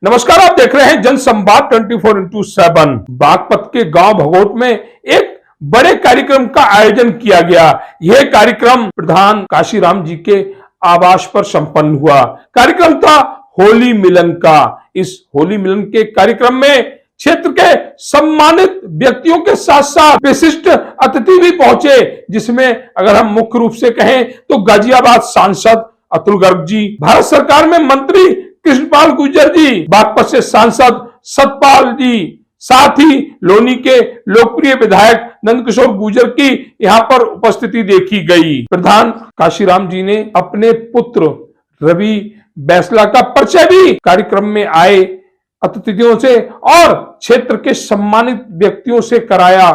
नमस्कार, आप देख रहे हैं जनसंवाद 24x7। बागपत के गांव भगोट में एक बड़े कार्यक्रम का आयोजन किया गया। यह कार्यक्रम प्रधान काशीराम जी के आवास पर संपन्न हुआ। कार्यक्रम था होली मिलन का। इस होली मिलन के कार्यक्रम में क्षेत्र के सम्मानित व्यक्तियों के साथ साथ विशिष्ट अतिथि भी पहुंचे, जिसमें अगर हम मुख्य रूप से कहें तो गाजियाबाद सांसद अतुल गर्ग जी, भारत सरकार में मंत्री कृष्णपाल गुर्जर जी, बागपत से सांसद सतपाल जी, साथ ही लोनी के लोकप्रिय विधायक नंदकिशोर गुर्जर की यहां पर उपस्थिति देखी गई। प्रधान काशीराम जी ने अपने पुत्र रवि बैसला का परिचय भी कार्यक्रम में आए अतिथियों से और क्षेत्र के सम्मानित व्यक्तियों से कराया।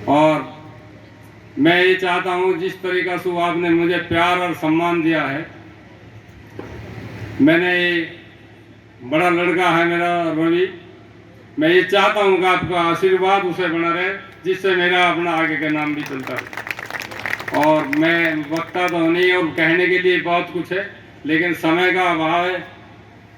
और मैं ये चाहता हूँ, जिस तरीका से आपने मुझे प्यार और सम्मान दिया है, मैंने बड़ा लड़का है मेरा रवि, मैं ये चाहता हूँ कि आपका आशीर्वाद उसे बना रहे, जिससे मेरा अपना आगे का नाम भी चलता है। और मैं वक्ता तो नहीं और कहने के लिए बहुत कुछ है, लेकिन समय का अभाव है।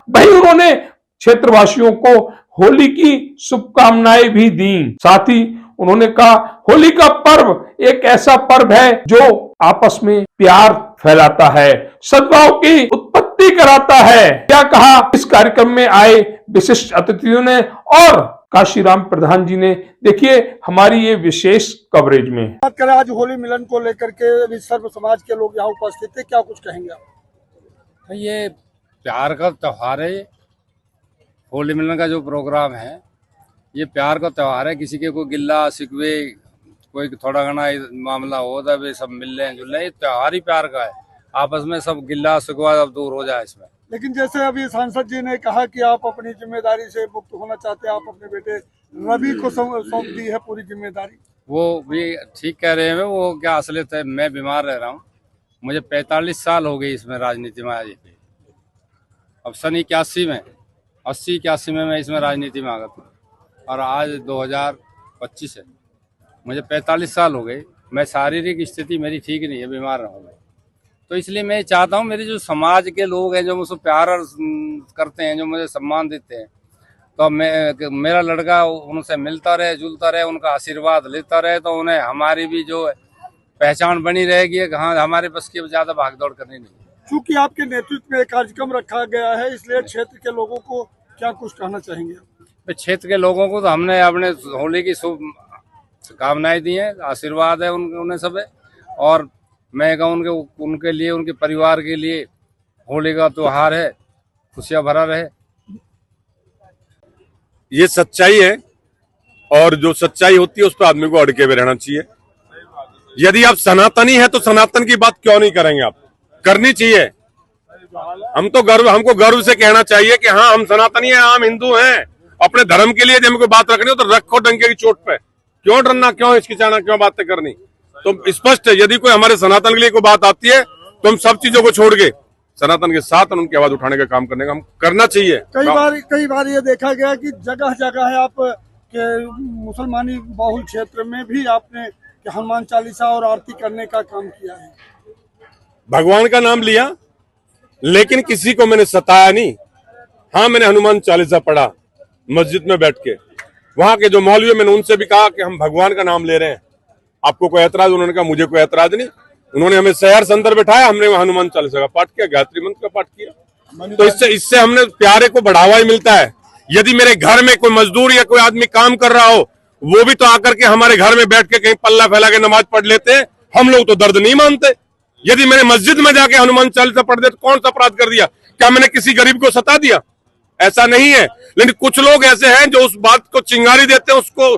भाई उन्होंने क्षेत्रवासियों को होली की शुभकामनाएं भी दी। साथ ही उन्होंने कहा होली का पर्व एक ऐसा पर्व है जो आपस में प्यार फैलाता है, सद्भाव की उत्पत्ति कराता है। क्या कहा इस कार्यक्रम में आए विशिष्ट अतिथियों ने और काशीराम प्रधान जी ने, देखिए हमारी ये विशेष कवरेज में। बात करें आज होली मिलन को लेकर के, सर्व समाज के लोग यहाँ उपस्थित थे, क्या कुछ कहेंगे आप? ये प्यार का त्योहार है। होली मिलन का जो प्रोग्राम है ये प्यार का त्योहार है। किसी के कोई गिल्ला शिकवे, कोई थोड़ा घना मामला हो तो वे सब मिल रहे हैं जुल रहे हैं। त्योहार ही प्यार का है, आपस में सब गिल्ला शिकवा अब दूर हो जाए इसमें। लेकिन जैसे अभी सांसद जी ने कहा कि आप अपनी जिम्मेदारी से मुक्त होना चाहते हैं, आप अपने बेटे रवि को सौंप दी है पूरी जिम्मेदारी। वो भी ठीक कह रहे हैं। वो क्या असलियत है, मैं बीमार रह रहा हूँ, मुझे 45 साल हो गई इसमें राजनीति में। आज अब सन 81 में 80-81 में मैं इसमें राजनीति में आ गया था और आज 2025 है, मुझे 45 साल हो गए। मैं शारीरिक स्थिति मेरी ठीक नहीं है, बीमार रहा हूँ। तो इसलिए मैं चाहता हूँ मेरे जो समाज के लोग हैं, जो मुझसे प्यार करते हैं, जो मुझे सम्मान देते हैं, तो मेरा लड़का उनसे मिलता रहे, जुलता रहे, उनका आशीर्वाद लेता रहे, तो उन्हें हमारी भी जो पहचान बनी रहेगी। हाँ, हमारे बस की ज़्यादा भागदौड़ करनी नहीं। चूंकि आपके नेतृत्व में एक कार्यक्रम रखा गया है, इसलिए क्षेत्र के लोगों को क्या कुछ कहना चाहेंगे? क्षेत्र के लोगों को तो हमने अपने होली की शुभकामनाएं दी हैं, आशीर्वाद है उन्हें सब है। और मैं कहूँ उनके लिए, उनके परिवार के लिए होली का त्योहार है, खुशियां भरा रहे। ये सच्चाई है और जो सच्चाई होती है उस पर आदमी को अड़के हुए रहना चाहिए। यदि आप सनातनी है तो सनातन की बात क्यों नहीं करेंगे? आप करनी चाहिए। हमको गर्व से कहना चाहिए कि हाँ हम सनातनी हैं, हम हिंदू हैं। अपने धर्म के लिए यदि हमको बात रखनी हो तो रखो डंके की चोट पे। क्यों डरना, क्यों हिचकिचाना, क्यों बातें करनी? तो स्पष्ट है, यदि कोई हमारे सनातन के लिए कोई बात आती है तो हम सब चीजों को छोड़ के सनातन के साथ उनकी आवाज उठाने का काम करने का हम करना चाहिए। कई बार ये देखा गया कि जगह जगह है आप के मुसलमानी बहुल क्षेत्र में भी आपने हनुमान चालीसा और आरती करने का काम किया है। भगवान का नाम लिया, लेकिन किसी को मैंने सताया नहीं। हाँ, मैंने हनुमान चालीसा पढ़ा मस्जिद में बैठ के। वहां के जो मौलवी, मैंने उनसे भी कहा कि हम भगवान का नाम ले रहे हैं, आपको कोई ऐतराज? उन्होंने कहा मुझे कोई ऐतराज नहीं। उन्होंने हमें शहर से अंदर बैठाया, हमने हनुमान चालीसा का पाठ किया, गायत्री मंत्र का पाठ किया। तो इससे हमने प्यारे को बढ़ावा ही मिलता है। यदि मेरे घर में कोई मजदूर या कोई आदमी काम कर रहा हो, वो भी तो आकर के हमारे घर में बैठ के कहीं पल्ला फैला के नमाज पढ़ लेते हैं। हम लोग तो दर्द नहीं मानते। यदि मैंने मस्जिद में जाके हनुमान चालीसा पढ़ दिया तो कौन सा अपराध कर दिया? क्या मैंने किसी गरीब को सता दिया? ऐसा नहीं है। लेकिन कुछ लोग ऐसे हैं जो उस बात को चिंगारी देते हैं, उसको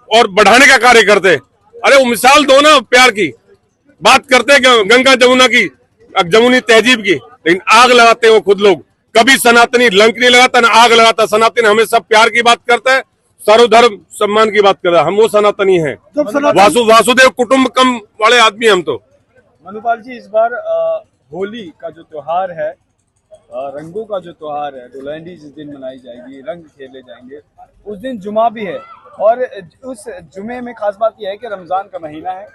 और बढ़ाने का कार्य करते हैं। अरे वो मिसाल दो ना प्यार की। बात करते हैं गंगा जमुना की, जमुनी तहजीब की, लेकिन आग लगाते हैं वो खुद लोग। कभी सनातनी लंक नहीं लगाता ना आग लगाता। सनातनी हमेशा प्यार की बात करता है, सर्वधर्म सम्मान की बात करता है। हम वो सनातनी हैं, वासुदेव कुटुंबकम वाले आदमी हम तो। मनुपाल जी, इस बार होली का जो त्योहार है, रंगों का जो त्योहार है, धुलंडी जिस दिन मनाई जाएगी, रंग खेले जाएंगे, उस दिन जुमा भी है। और उस जुमे में खास बात यह है कि रमजान का महीना है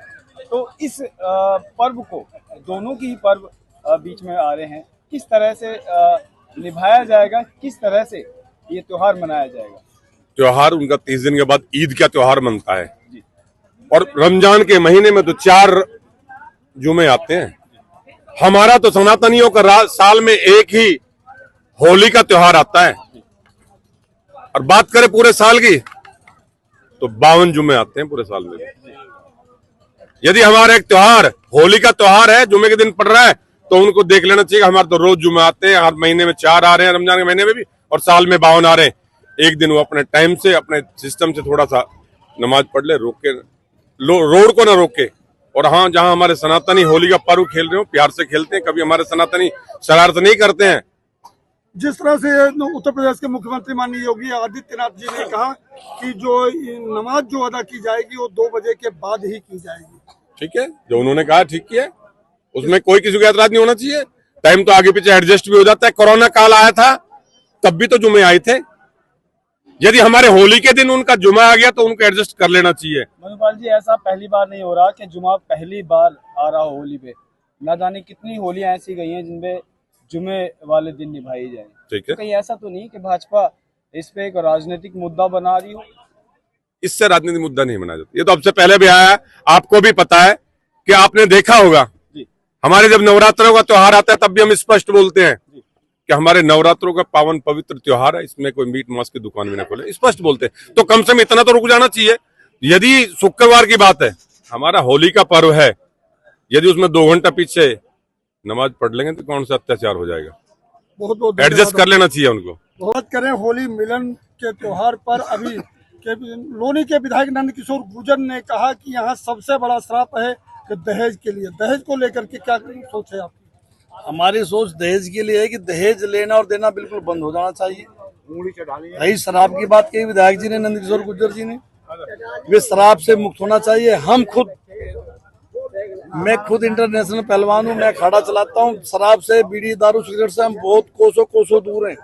तो इस पर्व को, दोनों की ही पर्व बीच में आ रहे हैं, किस तरह से निभाया जाएगा, किस तरह से ये त्योहार मनाया जाएगा? त्योहार उनका 30 दिन के बाद ईद का त्योहार मनता है जी। और रमजान के महीने में तो 4 जुमे आते हैं। हमारा तो सनातनियों का साल में एक ही होली का त्योहार आता है, और बात करें पूरे साल की तो 52 जुमे आते हैं पूरे साल में। यदि हमारा एक त्योहार होली का त्योहार है, जुमे के दिन पड़ रहा है, तो उनको देख लेना चाहिए कि हमारे तो रोज जुमे आते हैं, हर महीने में 4 आ रहे हैं, रमजान के महीने में भी, और साल में 52 आ रहे हैं। एक दिन वो अपने टाइम से, अपने सिस्टम से थोड़ा सा नमाज पढ़ ले, रोक के रोड को ना रोके। और हाँ, जहां हमारे सनातनी होली का पर्व खेल रहे हो, प्यार से खेलते हैं, कभी हमारे सनातनी शरारत नहीं करते हैं। जिस तरह से उत्तर प्रदेश के मुख्यमंत्री माननीय योगी आदित्यनाथ जी ने कहा कि जो नमाज जो अदा की जाएगी वो 2 बजे के बाद ही की जाएगी। ठीक है, जो उन्होंने कहा ठीक किया, उसमें कोई किसी को ऐतराज नहीं होना चाहिए। टाइम तो आगे पीछे एडजस्ट भी हो जाता है। कोरोना काल आया था तब भी तो जुमे आए थे। यदि हमारे होली के दिन उनका जुमा आ गया तो उनको एडजस्ट कर लेना चाहिए। मधुपाल जी, ऐसा पहली बार नहीं हो रहा कि जुमा पहली बार आ रहा हो होली पे। ना जाने कितनी होलियां ऐसी गई हैं जिनमें जुमे वाले दिन निभाई जाए। ठीक है, कहीं ऐसा तो नहीं कि भाजपा इस पे एक राजनीतिक मुद्दा बना रही हो? इससे राजनीतिक मुद्दा नहीं बनाया जाता। ये तो अब से पहले भी आया है, आपको भी पता है कि आपने देखा होगा जी। हमारे जब नवरात्रों का त्योहार आता है तब भी हम स्पष्ट बोलते हैं कि हमारे नवरात्रों का पावन पवित्र त्योहार है, इसमें कोई मीट मांस की दुकान भी ना खोले, स्पष्ट बोलते हैं। तो कम से कम इतना तो रुक जाना चाहिए। यदि शुक्रवार की बात है, हमारा होली का पर्व है, यदि उसमें 2 घंटा पीछे नमाज पढ़ लेंगे तो कौन सा अत्याचार हो जाएगा? बहुत बहुत एडजस्ट कर लेना चाहिए उनको। बात करें होली मिलन के त्योहार पर, अभी लोनी के विधायक नंद किशोर गुर्जर ने कहा कि यहाँ सबसे बड़ा श्राप है कि दहेज के लिए, दहेज को लेकर के क्या सोच है आपकी? हमारी सोच दहेज के लिए है कि दहेज लेना और देना बिल्कुल बंद हो जाना चाहिए। रही शराब की बात कही विधायक जी ने, नंद किशोर गुर्जर जी ने, वे शराब से मुक्त होना चाहिए। मैं खुद इंटरनेशनल पहलवान हूँ, मैं अखाड़ा चलाता हूँ। शराब से, बीड़ी, दारू, सिगरेट से हम बहुत कोसों दूर हैं।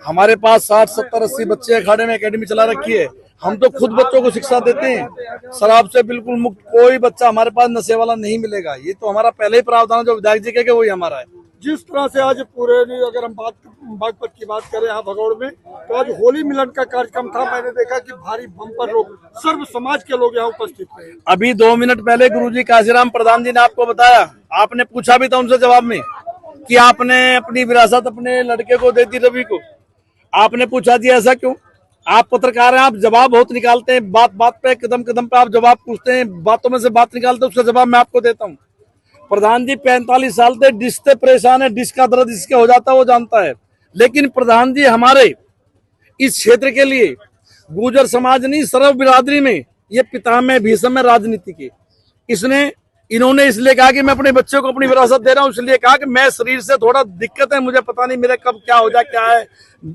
हमारे पास 60, 70, 80 बच्चे अखाड़े में एकेडमी चला रखी है। हम तो खुद बच्चों को शिक्षा देते हैं। शराब से बिल्कुल मुक्त कोई बच्चा हमारे पास नशे वाला नहीं मिलेगा। ये तो हमारा पहले ही प्रावधान जो विधायक जी के वही हमारा है। जिस तरह से आज पूरे, अगर हम बागपत की बात करें यहाँ भगौड़ में, तो आज होली मिलन का कार्यक्रम था। मैंने देखा कि भारी बम्पर लोग, सर्व समाज के लोग यहाँ उपस्थित थे। अभी 2 मिनट पहले गुरुजी काशीराम प्रधान जी ने आपको बताया, आपने पूछा भी था उनसे जवाब में कि आपने अपनी विरासत अपने लड़के को दे दी रवि को। आपने पूछा जी ऐसा क्यों? आप पत्रकार हैं, आप जवाब बहुत निकालते हैं, बात पे, कदम पे आप जवाब पूछते हैं, बातों में से बात निकालते हैं, उसका जवाब मैं आपको देता हूँ। प्रधान जी 45 साल से डिश से परेशान है, डिश का दर्द इसके हो जाता है वो जानता है। लेकिन प्रधान जी हमारे इस क्षेत्र के लिए, गुर्जर समाज नहीं, सर्व बिरादरी में ये पितामह भीष्म है राजनीति के। इन्होंने इसलिए कहा कि मैं अपने बच्चे को अपनी विरासत दे रहा हूँ, इसलिए कहा कि मैं शरीर से थोड़ा दिक्कत है, मुझे पता नहीं मेरे कब क्या हो जाए, क्या है,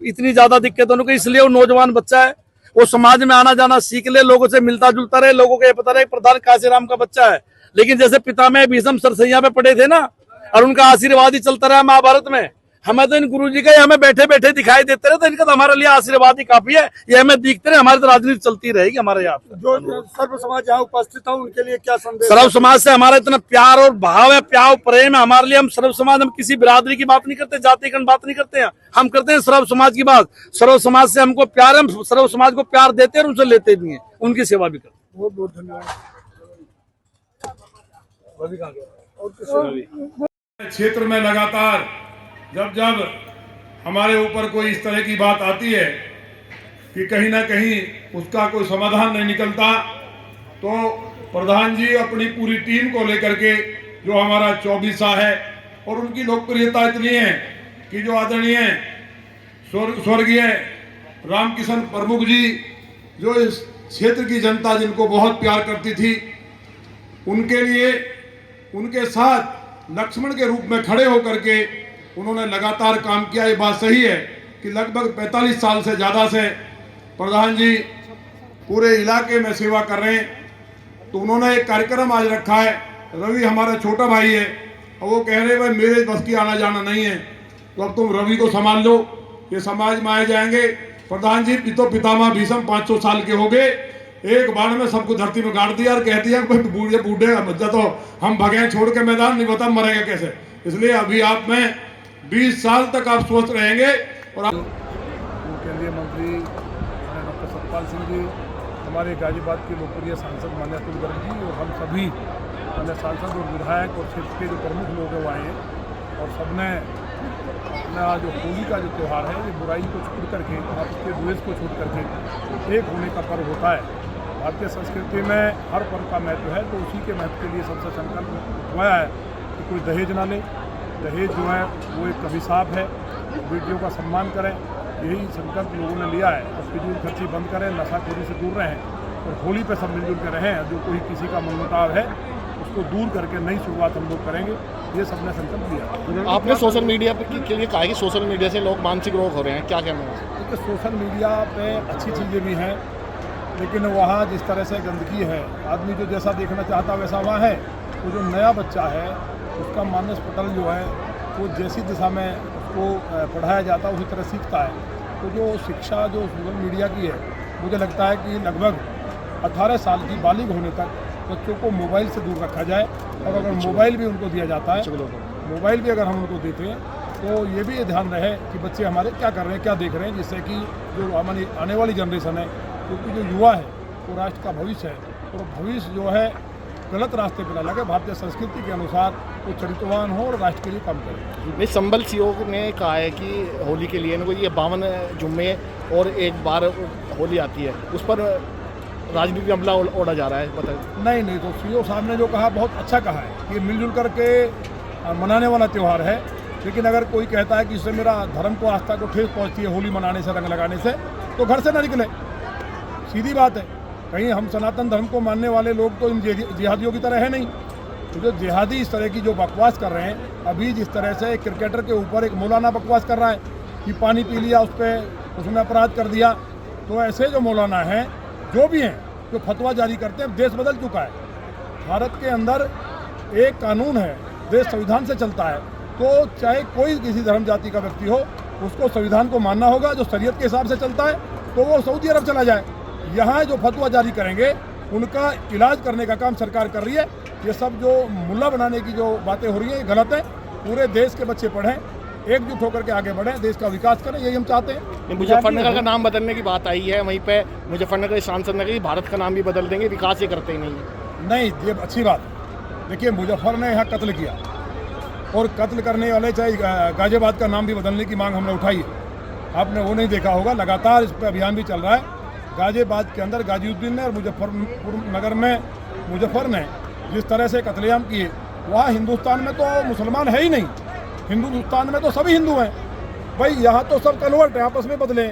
इतनी ज्यादा दिक्कत उनको, इसलिए वो नौजवान बच्चा है, वो समाज में आना जाना सीख ले, लोगों से मिलता जुलता रहे, लोगों को ये पता रहे प्रधान काशीराम का बच्चा है। लेकिन जैसे पितामह भीष्म सरसैया पे पड़े थे ना, और उनका आशीर्वाद ही चलता रहा महाभारत में, हमें तो इन गुरुजी का हमें बैठे बैठे दिखाई देते रहे, तो इनका तो हमारे लिए आशीर्वाद ही काफी है। ये हमें दिखते रहे, हमारी तो राजनीति चलती रहेगी हमारे यहाँ। जो सर्व समाज यहाँ उपस्थित था उनके लिए क्या संदेश? सर्व समाज से हमारा इतना प्यार और भाव है, प्यार प्रेम है हमारे लिए। हम सर्व समाज, हम किसी बिरादरी की बात नहीं करते, जातिगत बात नहीं करते हैं, हम करते हैं सर्व समाज की बात। सर्व समाज से हमको प्यार है, हम सर्व समाज को प्यार देते हैं और उनसे लेते भी हैं, उनकी सेवा भी करते हैं। बहुत बहुत धन्यवाद। क्षेत्र में लगातार जब हमारे ऊपर कोई इस तरह की बात आती है कि कहीं ना कहीं उसका कोई समाधान नहीं निकलता, तो प्रधान जी अपनी पूरी टीम को लेकर के, जो हमारा 24 है, और उनकी लोकप्रियता इतनी है कि जो आदरणीय स्वर्गीय रामकिशन प्रमुख जी, जो इस क्षेत्र की जनता जिनको बहुत प्यार करती थी, उनके लिए, उनके साथ लक्ष्मण के रूप में खड़े होकर के उन्होंने लगातार काम किया। ये बात सही है कि लगभग 45 साल से ज़्यादा से प्रधान जी पूरे इलाके में सेवा कर रहे हैं। तो उन्होंने एक कार्यक्रम आज रखा है, रवि हमारा छोटा भाई है, और वो कह रहे भाई मेरे बस की आना जाना नहीं है, तो अब तुम रवि को संभाल लो, ये समाज में आए जाएंगे। प्रधान जी तो पितामह भीष्म 500 साल के हो गए, एक बार में सबको धरती में गाड़ दिया और कह दिया कि बूढ़े बूढ़े बच्चा तो हम भगे छोड़ के मैदान, नहीं बता मरेगा कैसे। इसलिए अभी आप में 20 साल तक आप स्वस्थ रहेंगे। और आप केंद्रीय मंत्री डॉक्टर सतपाल सिंह जी, हमारे गाजियाबाद के लोकप्रिय सांसद मान्य अतुल गर्ग जी और हम सभी मान्य सांसद और विधायक और क्षेत्र के जो प्रमुख लोग हैं वो आए हैं और सबने अपना जो होली का जो त्यौहार है ये बुराई को छोड़ करके, आपस के द्वेष को छोड़ करके एक होने का पर्व होता है। भारतीय संस्कृति में हर पर्व का महत्व है, तो उसी के महत्व के लिए सबसे संकल्प उठवाया है कि कोई दहेज ना ले। दहेज जो है वो एक अभिशाप है, बेटियों का सम्मान करें, यही संकल्प लोगों ने लिया है। और फिजूल खर्ची बंद करें, नशाखोरी से दूर रहें और होली पे सब मिलजुल कर रहें। जो कोई किसी का मनमुटाव है उसको दूर करके नई शुरुआत हम लोग करेंगे, ये सबने संकल्प लिया। आपने सोशल मीडिया के लिए कहा कि सोशल मीडिया से लोग मानसिक रोग हो रहे हैं, क्या कहना है? क्योंकि सोशल मीडिया पे अच्छी चीज़ें भी हैं, लेकिन वहाँ जिस तरह से गंदगी है, आदमी जो जैसा देखना चाहता वैसा वहाँ है। तो जो नया बच्चा है उसका मानस पटल जो है वो जैसी दिशा में उसको पढ़ाया जाता है उसी तरह सीखता है। तो जो शिक्षा जो सोशल मीडिया की है, मुझे लगता है कि लगभग 18 साल की बालिग होने तक बच्चों को मोबाइल से दूर रखा जाए। और अगर मोबाइल भी उनको दिया जाता है, मोबाइल भी अगर हम उनको देते हैं, तो ये भी ध्यान रहे कि बच्चे हमारे क्या कर रहे हैं, क्या देख रहे हैं, जिससे कि जो हमारी आने वाली जनरेशन है, क्योंकि जो युवा है वो राष्ट्र का भविष्य है, और भविष्य जो है गलत रास्ते पर ना लगे, भारतीय संस्कृति के अनुसार वो चरित्रवान हो और राष्ट्र के लिए काम करे। नहीं, संबल सीओ ने कहा है कि होली के लिए इनको ये 52 जुम्मे और एक बार होली आती है, उस पर राजनीतिक हमला ओढ़ा जा रहा है, बताइए। नहीं, तो सीओ साहब ने जो कहा बहुत अच्छा कहा है कि मिलजुल करके मनाने वाला त्यौहार है। लेकिन अगर कोई कहता है कि इससे मेरा धर्म को, आस्था को ठेस पहुंचती है होली मनाने से, रंग लगाने से, तो घर से ना निकले, सीधी बात है। कहीं हम सनातन धर्म को मानने वाले लोग तो इन जिहादियों की तरह है नहीं। तो जो जिहादी इस तरह की जो बकवास कर रहे हैं, अभी जिस तरह से एक क्रिकेटर के ऊपर एक मौलाना बकवास कर रहा है कि पानी पी लिया, उसमें अपराध कर दिया, तो ऐसे जो मौलाना हैं, जो भी हैं, जो फतवा जारी करते हैं, देश बदल चुका है। भारत के अंदर एक कानून है, देश संविधान से चलता है, तो चाहे कोई किसी धर्म जाति का व्यक्ति हो, उसको संविधान को मानना होगा। जो शरीयत के हिसाब से चलता है तो वो सऊदी अरब चला जाए। यहाँ जो फतवा जारी करेंगे उनका इलाज करने का काम सरकार कर रही है। ये सब जो मुल्ला बनाने की जो बातें हो रही हैं, ये गलत है। पूरे देश के बच्चे पढ़ें, एकजुट होकर के आगे बढ़ें, देश का विकास करें, यही हम चाहते हैं। मुजफ्फरनगर का नाम बदलने की बात आई है, वहीं पे मुजफ्फरनगर के सांसद ने कहा भारत का नाम भी बदल देंगे, विकास ये करते ही नहीं, ये अच्छी बात है। देखिए, मुजफ्फर ने यहाँ कत्ल किया और कत्ल करने वाले चाहे गाजियाबाद का नाम भी बदलने की मांग हमने उठाई है। आपने वो नहीं देखा होगा, लगातार इस पर अभियान भी चल रहा है। गाजियाबाद के अंदर गाजिउद्दीन ने और मुजफ्फरनगर में मुजफ्फर ने जिस तरह से कत्लेआम किए, वहाँ हिंदुस्तान में तो मुसलमान है ही नहीं, हिंदुस्तान में तो सभी हिंदू हैं भाई। यहाँ तो सब कन्वर्ट है, आपस में बदले।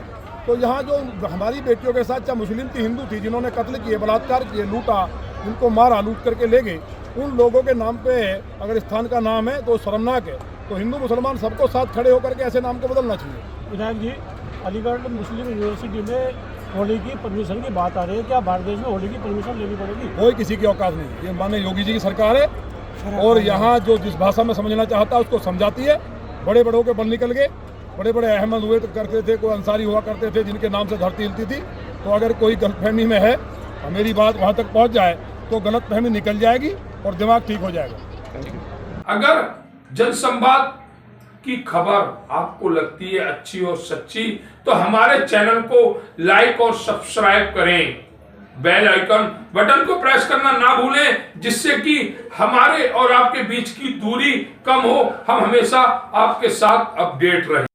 तो यहाँ जो हमारी बेटियों के साथ, चाहे मुस्लिम थी, हिंदू थी, जिन्होंने कत्ल किए, बलात्कार किए, लूटा, जिनको मारा, लूट करके ले गए, उन लोगों के नाम पे अगर स्थान का नाम है तो शर्मनाक है। तो हिंदू मुसलमान सबको साथ खड़े होकर के ऐसे नाम को बदलना चाहिए। विधायक जी, अलीगढ़ मुस्लिम यूनिवर्सिटी में होली की परमिशन की बात आ रही है, क्या भारत देश में होली की परमिशन लेनी पड़ेगी? कोई किसी की औकात नहीं, ये माननीय योगी जी की सरकार है और यहाँ जो जिस भाषा में समझना चाहता है उसको समझाती है। बड़े बड़ों के बल निकल गए, बड़े बड़े अहमद हुए करते थे, कोई अंसारी हुआ करते थे, जिनके नाम से धरती हिलती थी। तो अगर कोई गलतफहमी में है और मेरी बात वहाँ तक पहुँच जाए तो गलतफहमी निकल जाएगी और दिमाग ठीक हो जाएगा। अगर जनसंवाद की खबर आपको लगती है अच्छी और सच्ची, तो हमारे चैनल को लाइक और सब्सक्राइब करें, बेल आइकन बटन को प्रेस करना ना भूलें, जिससे कि हमारे और आपके बीच की दूरी कम हो, हम हमेशा आपके साथ अपडेट रहें।